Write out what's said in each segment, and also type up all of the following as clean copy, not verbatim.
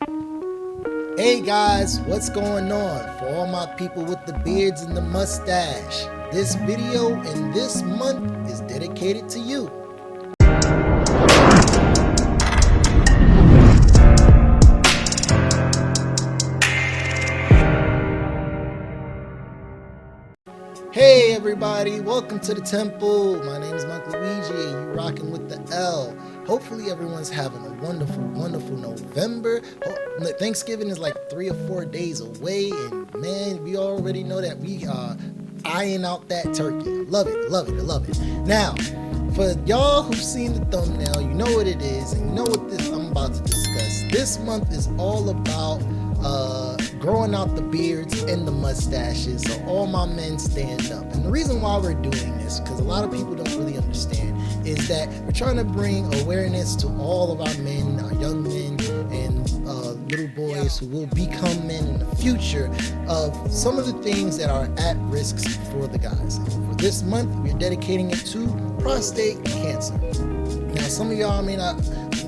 Hey guys, what's going on? For all my people with the beards and the mustache, this video in this month is dedicated to you. Hey everybody, welcome to the temple. My name is Luigi and you're rocking with the L. Hopefully everyone's having a wonderful November. Thanksgiving is like 3 or 4 days away, and man, we already know that we are eyeing out that turkey. I love it. Now, for y'all who've seen the thumbnail, you know what it is, and you know what I'm about to discuss. This month is all about growing out the beards and the mustaches, so all my men stand up. And the reason why we're doing this, because a lot of people don't really understand, is that we're trying to bring awareness to all of our men, our young men, and little boys who will become men in the future, of some of the things that are at risk for the guys. And for this month, we're dedicating it to prostate cancer. Now, some of y'all may not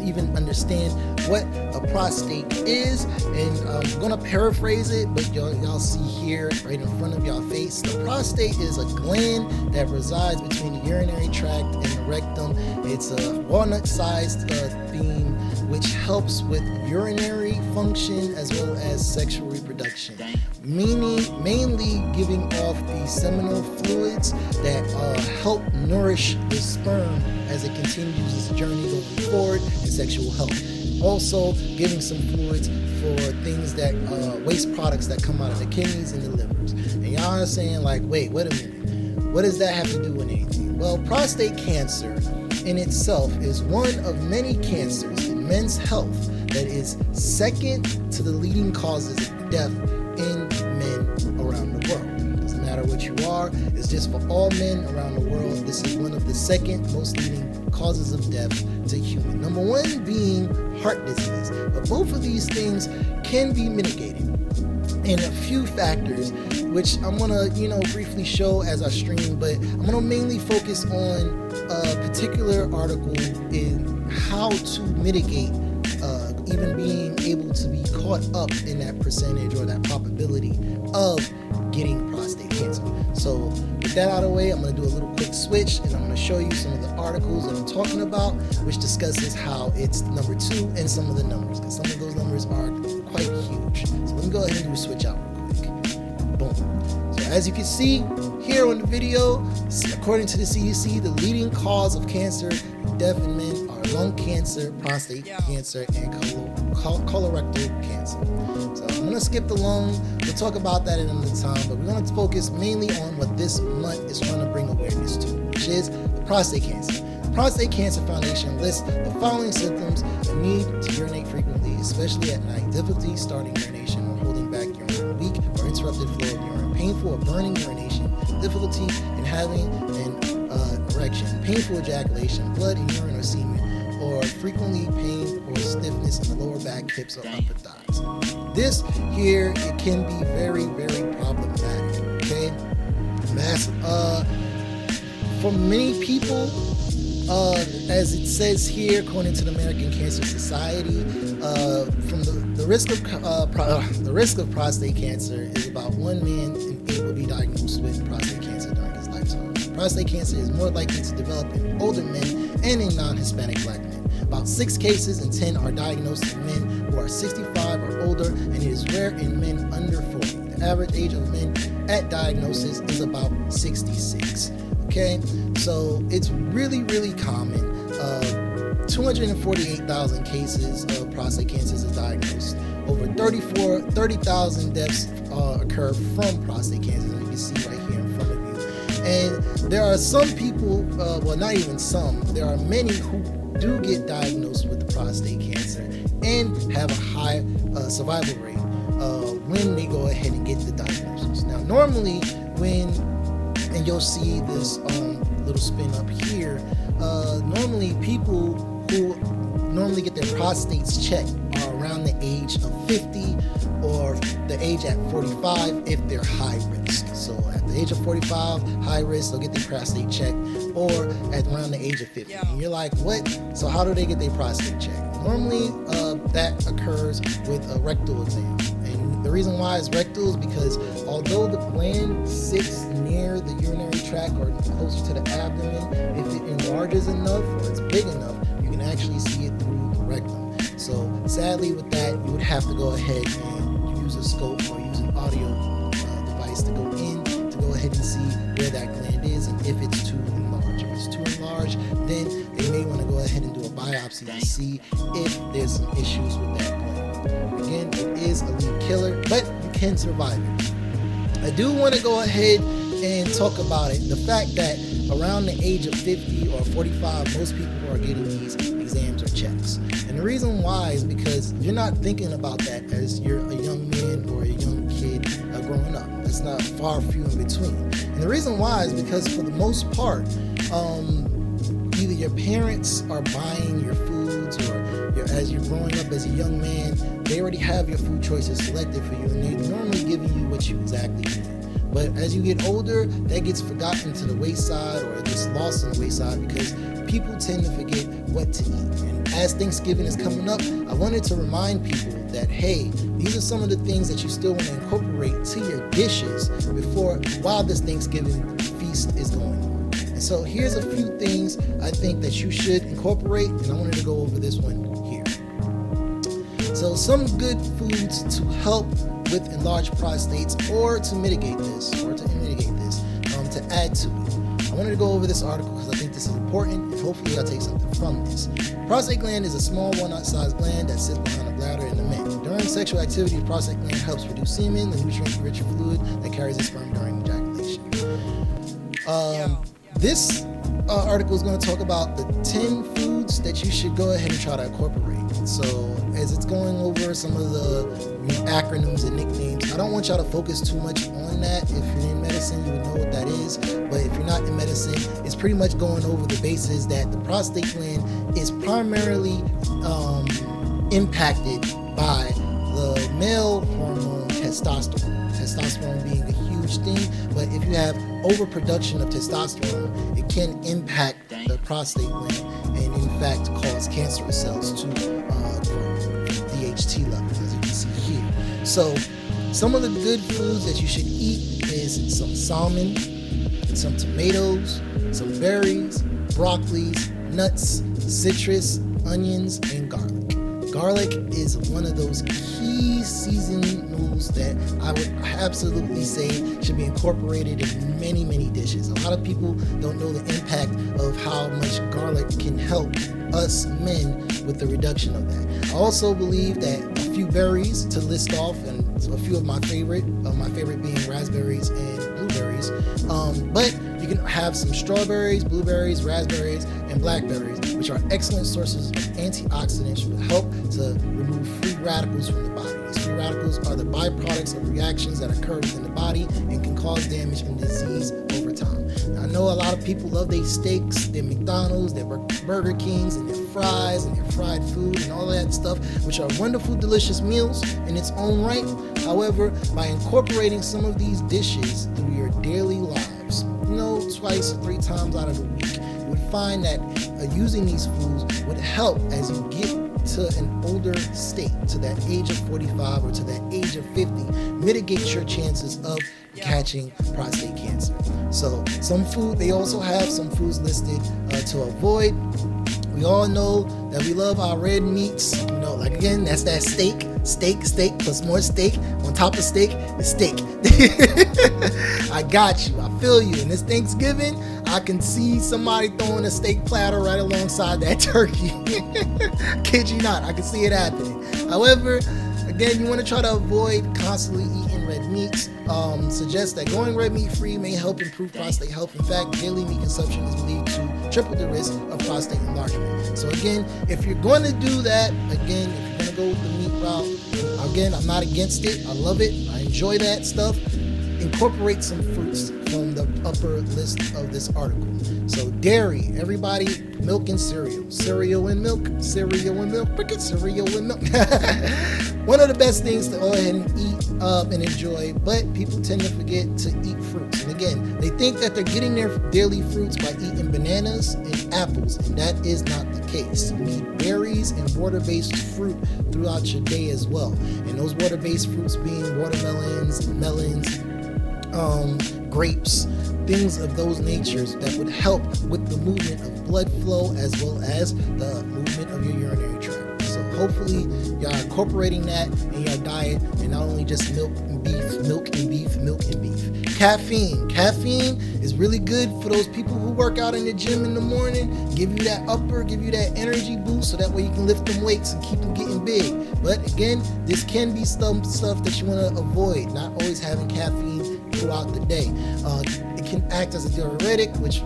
even understand what a prostate is, and I'm gonna paraphrase it, but y'all see here right in front of y'all face. The prostate is a gland that resides between the urinary tract and the rectum. It's a walnut-sized beam which helps with urinary function as well as sexual reproduction, mainly giving off the seminal fluids that help nourish the sperm as it continues its journey going forward in sexual health. Also giving some fluids for things that waste products that come out of the kidneys and the livers. And y'all are saying like, wait a minute, what does that have to do with anything? Well, prostate cancer in itself is one of many cancers in men's health that is second to the leading causes of death in men around the world. Doesn't matter what you are, it's just for all men around the world. This is one of the second most leading causes of death to human. Number one being heart disease, but both of these things can be mitigated. And a few factors, which I'm gonna, briefly show as I stream, but I'm gonna mainly focus on a particular article in how to mitigate even being able to be caught up in that percentage or that probability of getting prostate cancer. So with that out of the way, I'm going to do a little quick switch, and I'm going to show you some of the articles that I'm talking about, which discusses how it's number 2 and some of the numbers, because some of those numbers are quite huge. So let me go ahead and do a switch out real quick. Boom. So as you can see here on the video, according to the CDC, the leading cause of cancer death in men are lung cancer, prostate cancer, and colorectal cancer. So I'm going to skip the lung. We'll talk about that in another time, but we're going to focus mainly on what this month is trying to bring awareness to, which is the prostate cancer. The Prostate Cancer Foundation lists the following symptoms: a need to urinate frequently, especially at night, difficulty starting urination or holding back urine, weak or interrupted flow of urine, painful or burning urination, difficulty in having an erection, painful ejaculation, blood in urine or semen, or frequently pain or stiffness in the lower back, hips, or upper thighs. This here, it can be very problematic, okay? For many people, as it says here, according to the American Cancer Society, from the risk of prostate cancer is about 1 man in 8 will be diagnosed with prostate cancer during his lifetime. Prostate cancer is more likely to develop in older men and in non-Hispanic black men. About 6 cases in 10 are diagnosed in men who are 65 or older, and it is rare in men under 40. The average age of men at diagnosis is about 66. Okay, so it's really common. 248,000 cases of prostate cancer is diagnosed. Over 30,000 deaths occur from prostate cancer, as you can see right here in front of you. And there are some people, well, not even some, there are many who do get diagnosed with prostate cancer and have a high survival rate when they go ahead and get the diagnosis. Now, normally and you'll see this little spin up here, normally people who normally get their prostates checked are around the age of 50 or the age at 45 if they're high risk. So at the age of 45, high risk, they'll get their prostate checked, or at around the age of 50. And you're like, what? So how do they get their prostate checked? Normally, that occurs with a rectal exam. And the reason why it's rectal is because although the gland sits near the urinary tract or closer to the abdomen, if it enlarges enough or it's big enough, you can actually see it through the rectum. So sadly with that, you would have to go ahead and use a scope or use an audio device to go ahead and see where that gland is and if it's too enlarged. If it's too enlarged, then they may want to go ahead and do a biopsy to see if there's some issues with that gland. Again, it is a lead killer, but you can survive it. I do want to go ahead and talk about it. The fact that around the age of 50 or 45, most people are getting these exams or checks. And the reason why is because you're not thinking about that as you're a young man or a young kid growing up. It's not far few in between. And the reason why is because for the most part, either your parents are buying your foods or as you're growing up as a young man, they already have your food choices selected for you and they're normally giving you what you exactly need. But as you get older, that gets forgotten to the wayside or gets lost on the wayside because people tend to forget what to eat. And as Thanksgiving is coming up, I wanted to remind people that, hey, these are some of the things that you still want to incorporate to your dishes while this Thanksgiving feast is going on. And so here's a few things I think that you should incorporate, and I wanted to go over this one here. So some good foods to help with enlarged prostates or to mitigate this, to add to it. I wanted to go over this article because I think this is important and hopefully I'll take something from this. Prostate gland is a small walnut-sized gland that sits behind the bladder in the man. During sexual activity, the prostate gland helps produce semen, the nutrient-rich fluid that carries the sperm during ejaculation. This article is going to talk about the 10 foods that you should go ahead and try to incorporate. So as it's going over some of the acronyms and nicknames, I don't want y'all to focus too much on that. If you're in medicine, you would know what that is. But if you're not in medicine, it's pretty much going over the basis that the prostate gland is primarily impacted by the male hormone testosterone. Testosterone being a huge thing, but if you have overproduction of testosterone, it can impact the prostate gland and in fact cause cancerous cells to grow DHT levels, as you can see here. So some of the good foods that you should eat is some salmon, some tomatoes, some berries, broccolis, nuts, citrus, onions, and garlic. Garlic is one of those key seasonals that I would absolutely say should be incorporated in many, many dishes. A lot of people don't know the impact of how much garlic can help us men with the reduction of that. I also believe that a few berries to list off, and a few of my favorite being raspberries and blueberries, but you can have some strawberries, blueberries, raspberries, and blackberries, which are excellent sources of antioxidants that help to remove free radicals from the body. These free radicals are the byproducts of reactions that occur within the body and can cause damage and disease over time. Now, I know a lot of people love their steaks, their McDonald's, their Burger Kings, and their fries, and their fried food, and all that stuff, which are wonderful, delicious meals in its own right. However, by incorporating some of these dishes through your daily lives, twice or 3 times out of the week, you would find that using these foods would help as you get to an older state, to that age of 45 or to that age of 50, mitigate your chances of catching prostate cancer. So they also have some foods listed to avoid. We all know that we love our red meats. Like again, that's that steak plus more steak on top of steak is steak. I got you. I feel you. And this Thanksgiving, I can see somebody throwing a steak platter right alongside that turkey. Kid you not, I can see it happening. However, again, you want to try to avoid constantly eating red meats. Suggest that going red meat free may help improve prostate health. In fact, daily meat consumption is believed to triple the risk of prostate enlargement. So again, if you're going to do that, if you're going to go with the meat route, again, I'm not against it. I love it. I enjoy that stuff. Incorporate some fruits from the upper list of this article. So dairy, everybody, milk and cereal. Cereal and milk, cricket, cereal and milk. one of the best things to go ahead and eat and enjoy, but people tend to forget to eat fruits. And again, they think that they're getting their daily fruits by eating bananas and apples, and that is not the case. You need berries and water-based fruit throughout your day as well. And those water-based fruits being watermelons, melons, grapes, things of those natures that would help with the movement of blood flow as well as the movement of your urinary tract. So hopefully y'all are incorporating that in your diet, and not only just milk and beef, milk and beef, milk and beef. Caffeine is really good for those people who work out in the gym in the morning, give you that upper, give you that energy boost, so that way you can lift them weights and keep them getting big. But again, this can be some stuff that you want to avoid, not always having caffeine throughout the day. It can act as a diuretic, which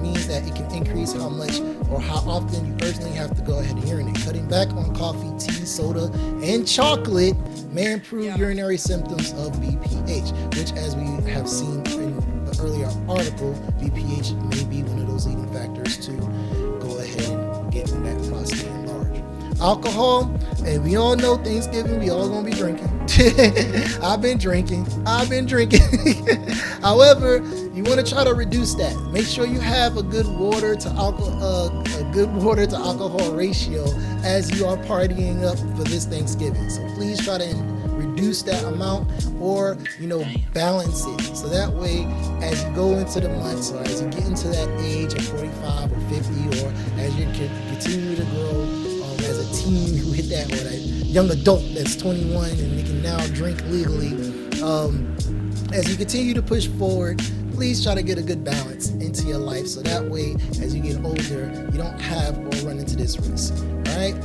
means that it can increase how much or how often you urgently have to go ahead and urinate. Cutting back on coffee, tea, soda, and chocolate may improve urinary symptoms of BPH, which, as we have seen in the earlier article, BPH may be one of those leading factors to go ahead and get that prostate enlarged. Alcohol, and we all know Thanksgiving, we all gonna be drinking. I've been drinking. However, you want to try to reduce that. Make sure you have a good water to alcohol ratio as you are partying up for this Thanksgiving. So please try to reduce that amount, or balance it, so that way as you go into the months, or as you get into that age of 45 or 50, or as you continue to grow as a teen who hit that, or that young adult that's 21 and they can now drink legally, as you continue to push forward, please try to get a good balance into your life, so that way as you get older you don't have or run into this risk. All right.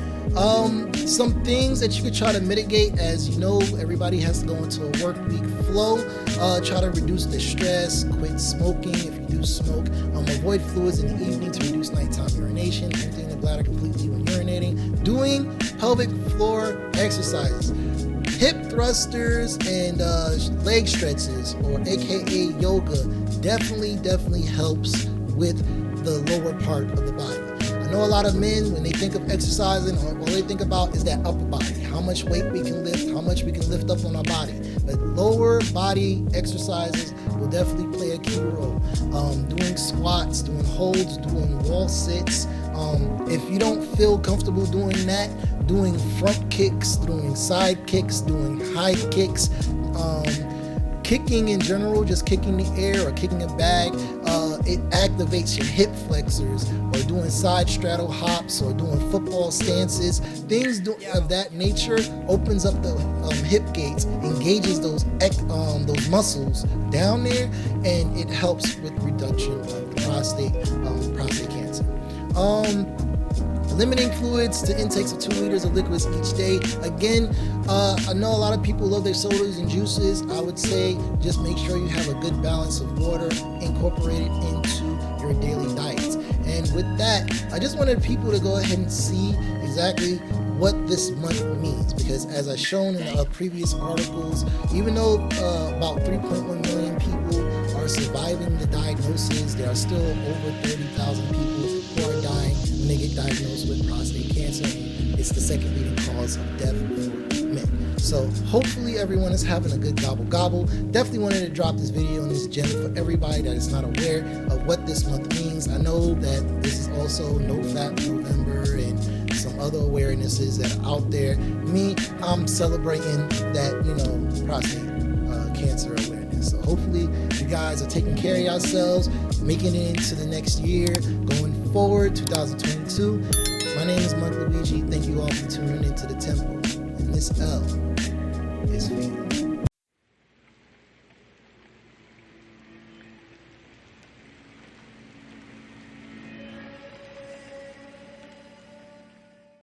Some things that you could try to mitigate, as you know, everybody has to go into a work week flow. Try to reduce the stress, quit smoking if you do smoke, avoid fluids in the evening to reduce nighttime urination, emptying the bladder completely when urinating, doing pelvic floor exercises, hip thrusters and leg stretches, or aka yoga, definitely helps with the lower part of the body. I know a lot of men, when they think of exercising, all they think about is that upper body, how much weight we can lift, how much we can lift up on our body. But lower body exercises will definitely play a key role. Doing squats, doing holds, doing wall sits. If you don't feel comfortable doing that, doing front kicks, doing side kicks, doing high kicks, kicking in general, just kicking the air or kicking a bag, it activates your hip flexors, or doing side straddle hops, or doing football stances. Things of that nature opens up the hip gates, engages those muscles down there, and it helps with reduction of prostate cancer. Limiting fluids to intakes of 2 liters of liquids each day. Again, I know a lot of people love their sodas and juices. I would say just make sure you have a good balance of water incorporated into your daily diets. And with that, I just wanted people to go ahead and see exactly what this month means, because as I've shown in previous articles, even though about 3.1 million people are surviving the diagnosis, there are still over 30,000 people who are dying when they get diagnosed with prostate cancer. It's the second leading cause of death for men. So hopefully everyone is having a good gobble. Definitely wanted to drop this video and this gem for everybody that is not aware of what this month means. I know that this is also No Fap November and some other awarenesses that are out there. I'm celebrating that, prostate cancer awareness. So hopefully you guys are taking care of yourselves, making it into the next year, going forward, 2022. My name is Luigi. Thank you all for tuning into the temple. And this L is for you.